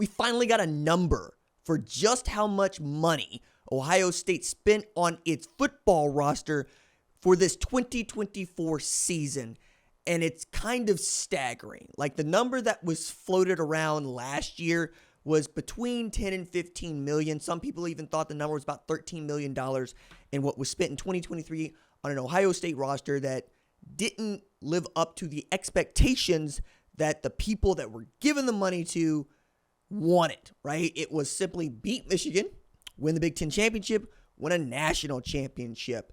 we finally got a number for just how much money Ohio State spent on its football roster for this 2024 season. And it's kind of staggering. Like, the number that was floated around last year was between 10 and 15 million. Some people even thought the number was about $13 million in what was spent in 2023 on an Ohio State roster that didn't live up to the expectations that the people that were given the money to wanted, right? It was simply beat Michigan, win the Big Ten championship, win a national championship.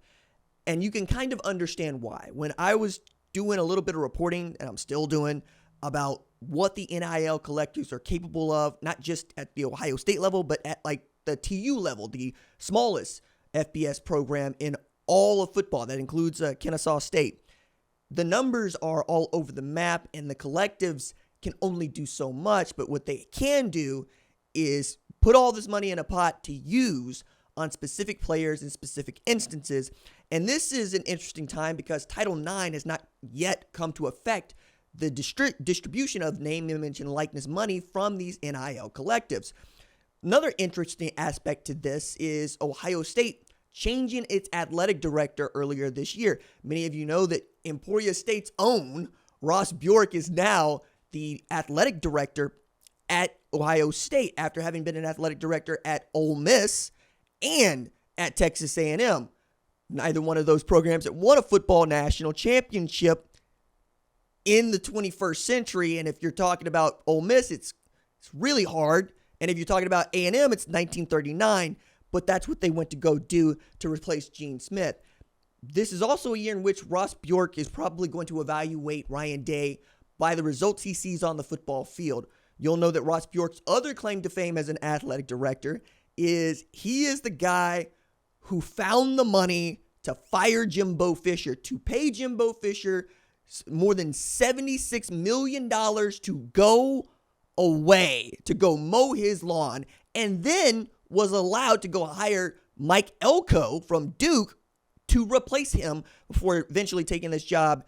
And you can kind of understand why. When I was doing a little bit of reporting, and I'm still doing, about what the NIL collectors are capable of, not just at the Ohio State level, but at like the TU level, the smallest FBS program in all of football. That includes Kennesaw State. The numbers are all over the map, and the collectives can only do so much, but what they can do is put all this money in a pot to use on specific players in specific instances. And this is an interesting time because Title IX has not yet come to effect the distribution of name, image, and likeness money from these NIL collectives. Another interesting aspect to this is Ohio State changing its athletic director earlier this year. Many of you know that Emporia State's own Ross Bjork is now the athletic director at Ohio State after having been an athletic director at Ole Miss and at Texas A&M. Neither one of those programs that won a football national championship in the 21st century. And if you're talking about Ole Miss, it's really hard. And if you're talking about A&M, it's 1939. But that's what they went to go do to replace Gene Smith. This is also a year in which Ross Bjork is probably going to evaluate Ryan Day by the results he sees on the football field. You'll know that Ross Bjork's other claim to fame as an athletic director is he is the guy who found the money to fire Jimbo Fisher, to pay Jimbo Fisher more than $76 million to go away, to go mow his lawn, and then was allowed to go hire Mike Elko from Duke to replace him before eventually taking this job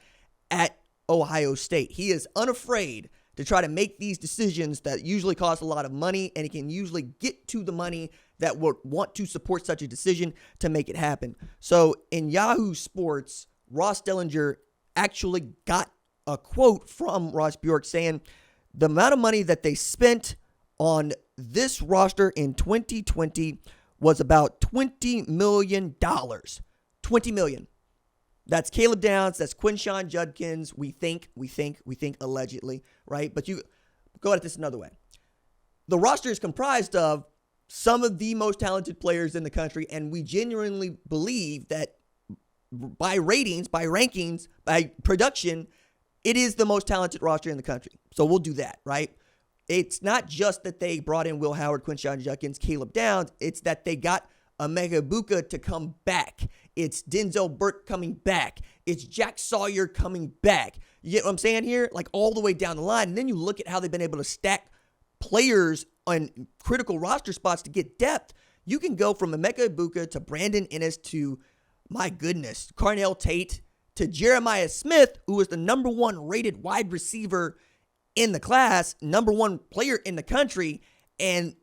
at Ohio State. He is unafraid to try to make these decisions that usually cost a lot of money, and he can usually get to the money that would want to support such a decision to make it happen. So in Yahoo Sports, Ross Dellinger actually got a quote from Ross Bjork saying the amount of money that they spent on this roster in 2020 was about $20 million. $20 million. That's Caleb Downs. That's Quinshon Judkins. We think, allegedly, right? But you go at this another way. The roster is comprised of some of the most talented players in the country, and we genuinely believe that by ratings, by rankings, by production, it is the most talented roster in the country. So we'll do that, right? It's not just that they brought in Will Howard, Quinshon Judkins, Caleb Downs. It's that they got Emeka Egbuka to come back. It's Denzel Burke coming back. It's Jack Sawyer coming back. You get what I'm saying here? Like all the way down the line. And then you look at how they've been able to stack players on critical roster spots to get depth. You can go from Emeka Egbuka to Brandon Ennis to, my goodness, Carnell Tate to Jeremiah Smith, who was the number one rated wide receiver in the class, number one player in the country, and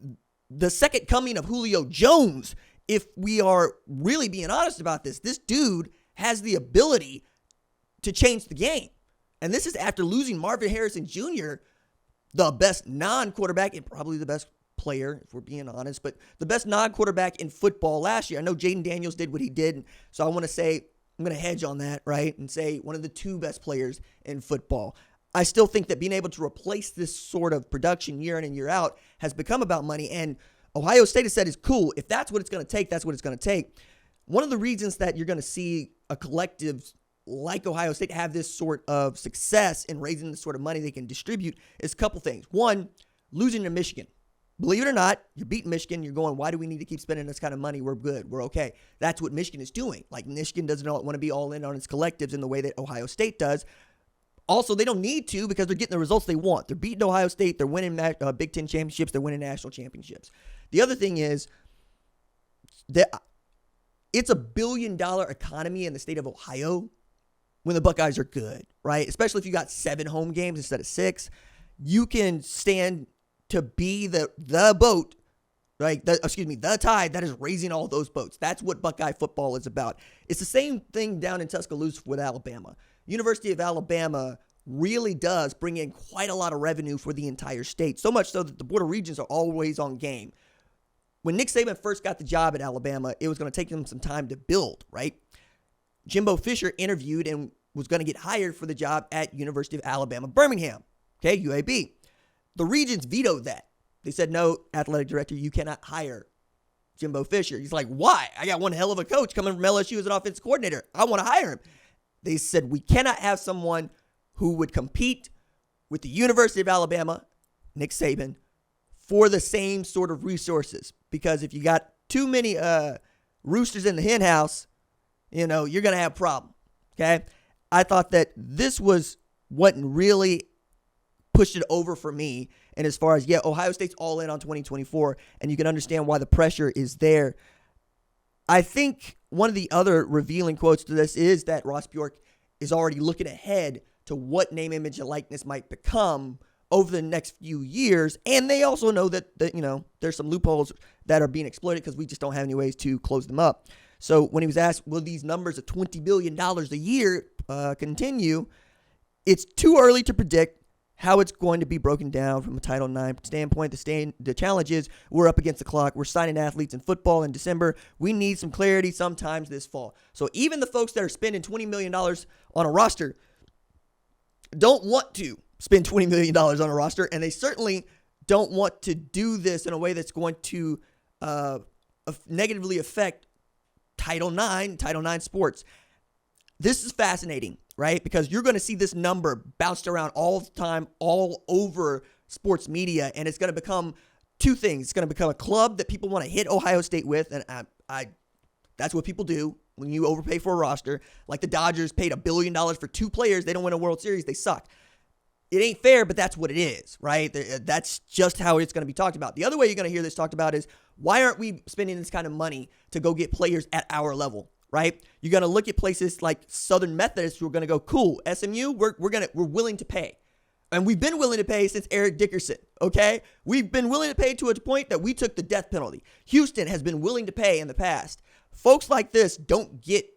the second coming of Julio Jones. If we are really being honest about this dude has the ability to change the game. And this is after losing Marvin Harrison Jr., the best non-quarterback and probably the best player, if we're being honest, but the best non-quarterback in football last year. I know Jaden Daniels did what he did, so I want to say, I'm going to hedge on that, right, and say one of the two best players in football. I still think that being able to replace this sort of production year in and year out has become about money, and Ohio State has said is cool. If that's what it's going to take, that's what it's going to take. One of the reasons that you're going to see a collective like Ohio State have this sort of success in raising the sort of money they can distribute is a couple things. One, losing to Michigan. Believe it or not, you're beating Michigan. You're going, why do we need to keep spending this kind of money? We're good. We're okay. That's what Michigan is doing. Like, Michigan doesn't want to be all in on its collectives in the way that Ohio State does. Also, they don't need to because they're getting the results they want. They're beating Ohio State. They're winning Big Ten championships. They're winning national championships. The other thing is that it's $1 billion economy in the state of Ohio when the Buckeyes are good, right? Especially if you got 7 home games instead of 6. You can stand to be the boat, the tide that is raising all those boats. That's what Buckeye football is about. It's the same thing down in Tuscaloosa with Alabama. University of Alabama really does bring in quite a lot of revenue for the entire state, so much so that the Board of Regents are always on game. When Nick Saban first got the job at Alabama, it was going to take him some time to build, right? Jimbo Fisher interviewed and was going to get hired for the job at University of Alabama, Birmingham, okay, UAB. The Regents vetoed that. They said, no, athletic director, you cannot hire Jimbo Fisher. He's like, why? I got one hell of a coach coming from LSU as an offensive coordinator. I want to hire him. They said, we cannot have someone who would compete with the University of Alabama, Nick Saban, for the same sort of resources. Because if you got too many roosters in the hen house, you're going to have a problem, okay? I thought that this was what really pushed it over for me. And as far as, Ohio State's all in on 2024, and you can understand why the pressure is there. I think one of the other revealing quotes to this is that Ross Bjork is already looking ahead to what name, image, and likeness might become over the next few years. And they also know that there's some loopholes that are being exploited because we just don't have any ways to close them up. So when he was asked, will these numbers of $20 billion a year continue, it's too early to predict how it's going to be broken down from a Title IX standpoint. The challenge is we're up against the clock. We're signing athletes in football in December. We need some clarity sometimes this fall. So even the folks that are spending $20 million on a roster don't want to spend $20 million on a roster, and they certainly don't want to do this in a way that's going to negatively affect Title IX sports. This is fascinating, right? Because you're going to see this number bounced around all the time, all over sports media, and it's going to become two things. It's going to become a club that people want to hit Ohio State with, and that's what people do when you overpay for a roster. Like the Dodgers paid $1 billion for 2 players. They don't win a World Series. They suck. It ain't fair, but that's what it is, right? That's just how it's going to be talked about. The other way you're going to hear this talked about is, why aren't we spending this kind of money to go get players at our level, right? You're going to look at places like Southern Methodist who are going to go, cool, SMU, we're willing to pay. And we've been willing to pay since Eric Dickerson, okay? We've been willing to pay to a point that we took the death penalty. Houston has been willing to pay in the past. Folks like this don't get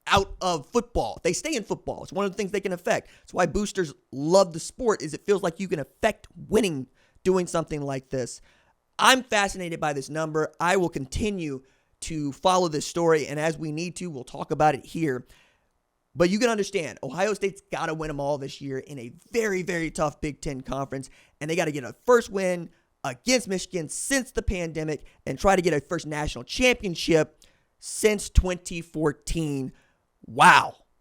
out of football. They stay in football. It's one of the things they can affect. It's why boosters love the sport, is it feels like you can affect winning doing something like this. I'm fascinated by this number. I will continue to follow this story, and as we need to, we'll talk about it here. But you can understand, Ohio State's got to win them all this year in a very, very tough Big Ten conference, and they got to get a first win against Michigan since the pandemic and try to get a first national championship since 2014. Wow.